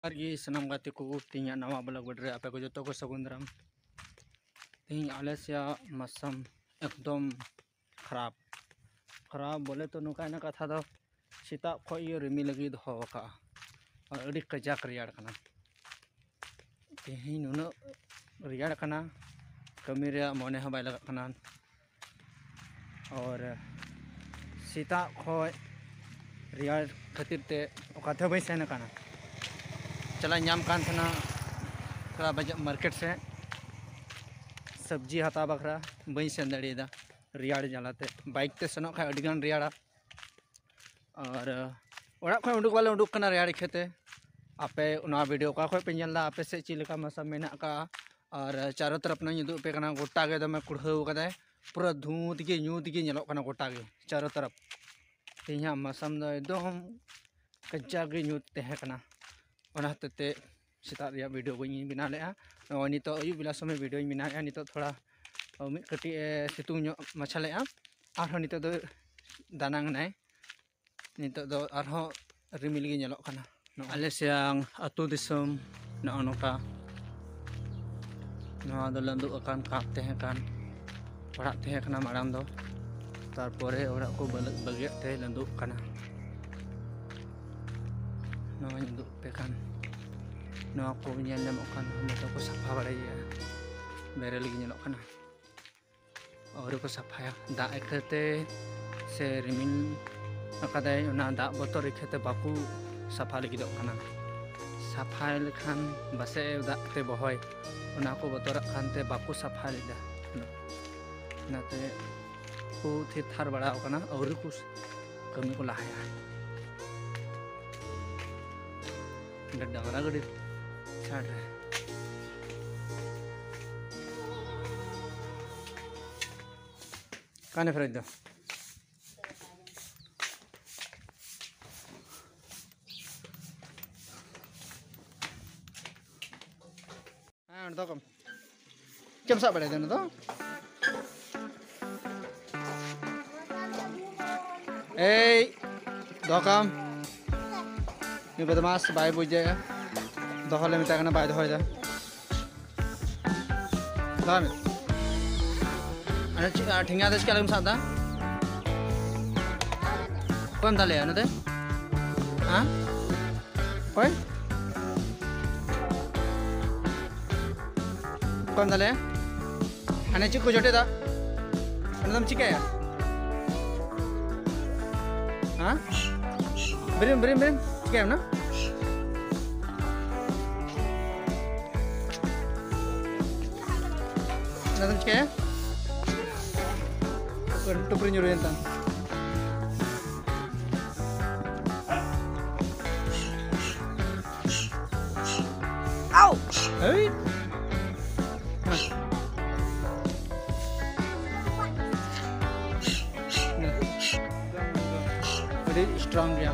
Lagi senam gati ku tinya nama balak bedre apa ko joto ko sagundram ting Alasya masam एकदम खराब बोले तो नुका ना कथा दो सीता खो रिमी लगी दो का और अड़ी कजाक रियाड़ कना तेही नुनो रियाड़ कना कमी रे मोने ह बाय लगा कना और सीता खो रियाड़ खातिर ते ओकाथे बाय सेन कना चला नाम कान थना थोड़ा बजा मार्केट से सब्जी हता बखरा बई सेन दड़ेदा रियाड़ जलाते बाइक ते सनो खा अडिगान रियाड़ा और ओड़ा खो उडुक वाले उडुक कना रियाड़ खेते आपे उना वीडियो का खो पे नेलदा आपे से चिलका मसा मेना का और चारों तरफ न युदु पे कना गोटा गे दमे कुड़हौ कदाय पूरा धूत गे न्यूत गे नेलो कना गोटा गे चारों तरफ तिहा मसम दो एकदम कच्चा गे न्यूत तहे कना ओना हते सेता रिया वीडियो बई बिना लेआ नितो अयु बेला समय वीडियो बिना नितो थोड़ा मिट कटी सितुंग मछा लेआ आरो नितो दो दानांग नाय नितो दो आरो रिमिल गे नेलो कना आले सियां अतु दिसम नका नवा दो लंदु अकान काप तहे कान पड़ा तहे कना माराम दो तारपरे ओरा को बगे ते लंदु कना नवा लंदु पे कान नवा को nyel nyamok kan moto ko safa baraya bere lagi nyelok kana और को सफाया दा एखते से रिमिल अकादे ना दा बोतल एखते बाकू सफा लगी दो कना सफा लेखान बसे दा ते बहय ओना को बोतल खानते बाकू सफा लेदा नाते को थे थार बड़ा कना और को कमी को लाया डंगरा गडी छाड़ रहे काने फ्रेंड हां तो कम केम सा बड़े देन तो ए दोकम ये बदमाश बाय बुझे दोहले मिटा कना बाय दोहय दा दाम अरे ठिंगा दस क्या लगम सादा कौन डाले है ना दे हाँ कोई कौन डाले अने चिक्कू जोटे दा अने दम चिक्का है हाँ ब्रिम ब्रिम ब्रिम चिक्का है ना अने दम चिक्का है टुकड़ी nyuruh entan. Au! Hey. Very strong ya.